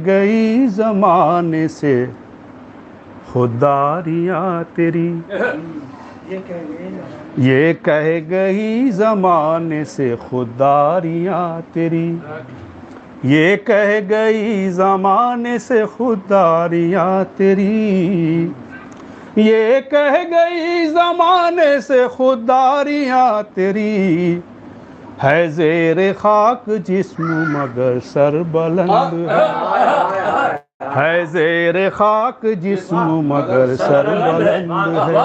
گئی زمانے سے خودداریاں تیری، یہ کہہ گئی زمانے سے خودداریاں تیری، یہ کہہ گئی زمانے سے خودداریاں تیری، یہ کہہ گئی زمانے سے خودداریاں تیری، ہے زیر خاک جسم مگر سر بلند ہے زیر خاک جسم مگر سر بلند ہے،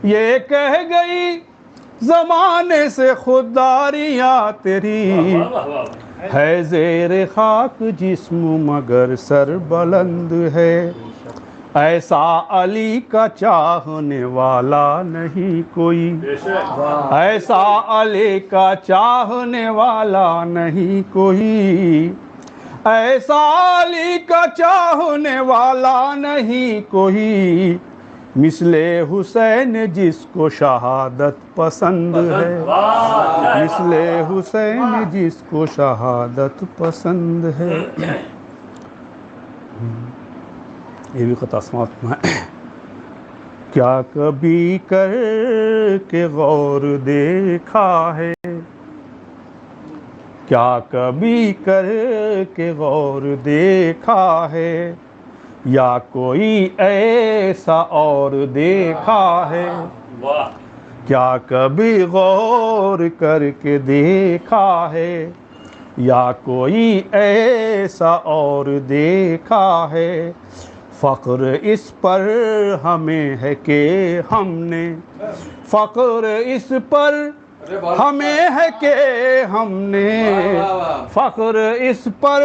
یہ کہہ گئی زمانے سے خودداریاں تیری، ہے زیر خاک جسم مگر سر بلند ہے، ایسا علی کا چاہنے والا نہیں کوئی، ایسا علی کا چاہنے والا نہیں کوئی، ایسا علی کا چاہنے والا نہیں کوئی، مثل حسین جس کو شہادت پسند ہے، مثل حسین جس کو شہادت پسند ہے۔ یہ بھی قطع سماعت میں کیا کبھی کر کے غور دیکھا ہے، کیا کبھی کر کے غور دیکھا ہے، یا کوئی ایسا اور دیکھا ہے، کیا کبھی غور کر کے دیکھا ہے، یا کوئی ایسا اور دیکھا ہے، فخر اس پر ہمیں ہے کہ ہم نے، فخر اس پر ہمیں ہے کہ ہم نے، فخر اس پر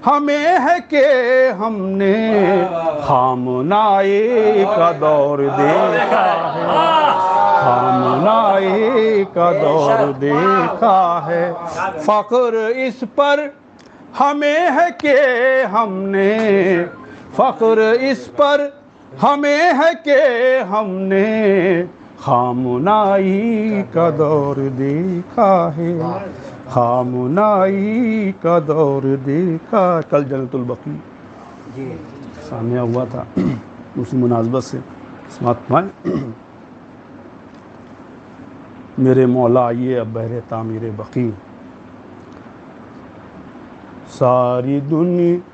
ہمیں ہے کہ ہم نے خامنائی کا دور دیکھا ہے، خامنائی کا دور دیکھا ہے، فخر اس پر ہمیں ہے کہ ہم نے، فخر اس پر ہمیں ہے کہ ہم نے خامنائی کا دور دیکھا ہے، خامنائی کا دور دیکھا۔ کل جنت البقیع سامعہ ہوا تھا، اسی مناسبت سے سماعت میں میرے مولا آئیے اب بہر تعمیر بقیع، ساری دنیا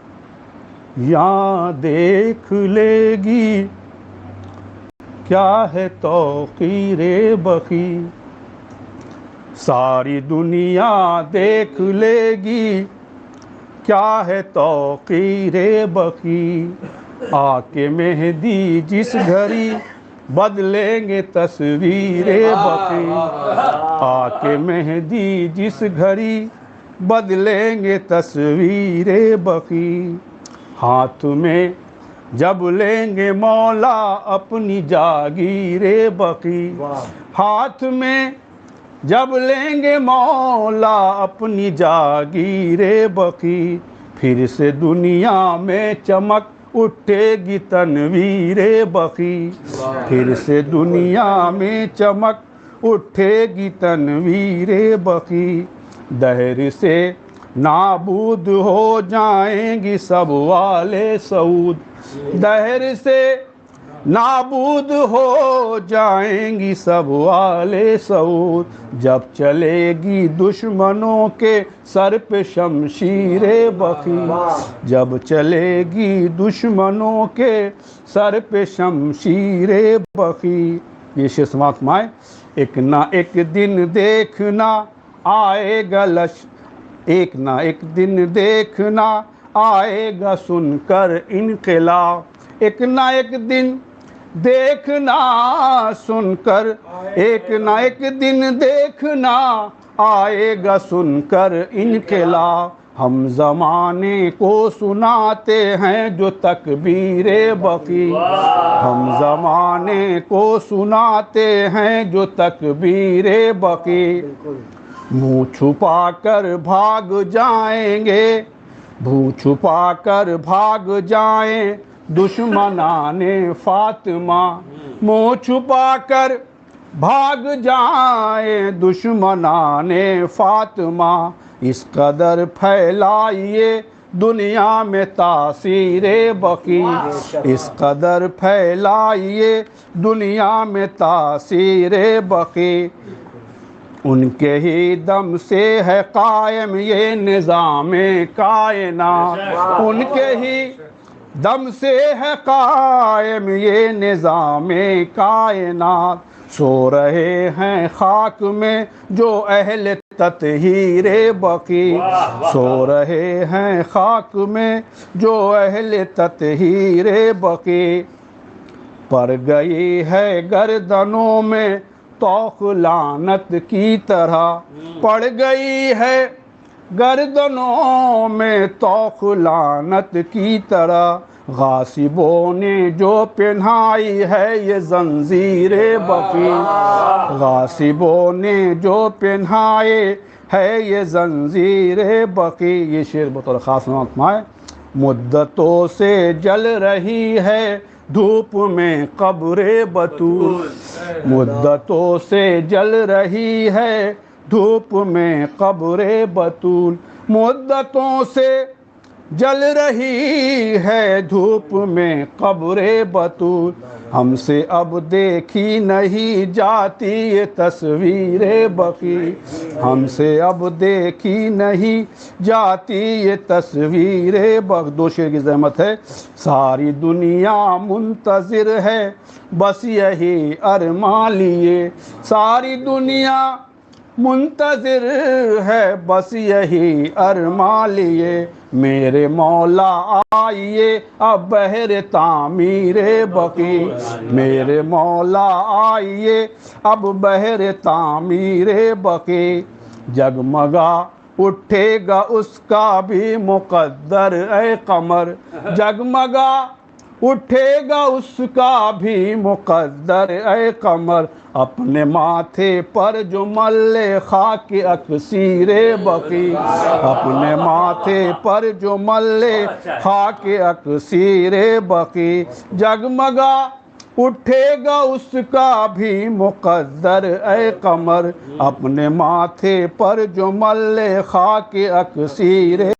دیکھ لے گی کیا ہے توقیر بقیع، ساری دنیا دیکھ لے گی کیا ہے توقیر بقیع، آ کے مہدی جس گھڑی بدلیں گے تصویر بقیع، آ کے مہدی جس گھڑی بدلیں گے تصویر بقیع، ہاتھ میں جب لیں گے مولا اپنی جاگیر بقیع، ہاتھ میں جب لیں گے مولا اپنی جاگیر بقیع، پھر سے دنیا میں چمک اٹھے گی تنویر بقیع، پھر سے دنیا میں چمک اٹھے گی تنویر بقیع، دہر سے نابود ہو جائیں گی سب والے سعود، دہر سے نابود ہو جائیں گی سب والے سعود، جب چلے گی دشمنوں کے سر پہ شمشیر بقیع، جب چلے گی دشمنوں کے سر پہ شمشیر بقیع۔ یہ شعر سماعت مائے، ایک نہ ایک دن دیکھنا آئے گا ایک نہ ایک دن دیکھنا آئے گا سن کر انقلاب، ایک نہ ایک دن دیکھنا سن کر، ایک نہ ایک دن دیکھنا آئے گا سن کر انقلاب، ہم زمانے کو سناتے ہیں جو تکبیر بقیع، ہم زمانے کو سناتے ہیں جو تکبیر بقیع، منہ چھپا کر بھاگ جائیں گے، منہ چھپا کر بھاگ جائیں دشمنان فاطمہ، منہ چھپا کر بھاگ جائیں دشمنان فاطمہ، اس قدر پھیلائیے دنیا میں تاثیر بقی، اس قدر پھیلائیے دنیا میں تاثیر بقی، ان کے ہی دم سے ہے قائم یہ نظام کائنات، ان کے ہی دم سے ہے قائم یہ نظام کائنات، سو رہے ہیں خاک میں جو اہل تطہیر بقی، سو رہے ہیں خاک میں جو اہل تطہیر بقی، پڑ گئی ہے گردنوں میں طوق لعنت کی طرح، پڑ گئی ہے گردنوں میں طوق لعنت کی طرح، غاصبوں نے جو پہنائی ہے یہ زنجیر بقی، غاصبوں نے جو پہنائے ہے یہ زنجیر بقی۔ یہ شعر بطور خاص نوٹ فرمائے، مدتوں سے جل رہی ہے دھوپ میں قبر بطول، مدتوں سے جل رہی ہے دھوپ میں قبر بطول، مدتوں سے جل رہی ہے دھوپ میں قبر بطول، ہم سے اب دیکھی نہیں جاتی یہ تصویر بقی، ہم سے اب دیکھی نہیں جاتی یہ تصویر بقی۔ دو شعر کی زحمت ہے، ساری دنیا منتظر ہے بس یہی ارمان لیے، ساری دنیا منتظر ہے بس یہی ارمان لیے، میرے مولا آئیے اب بہر تعمیر بقی، میرے مولا آئیے اب بہر تعمیر بقی، جگمگا اٹھے گا اس کا بھی مقدر اے قمر، جگمگا اٹھے گا اس کا بھی مقدر اے قمر، اپنے ماتھے پر جو ملے خاک اکسیر بقی، اپنے ماتھے پر جو ملے خاک اکسیر بقی، جگمگا اٹھے گا اس کا بھی مقدر اے قمر، اپنے ماتھے پر جو ملے خاک اکسیر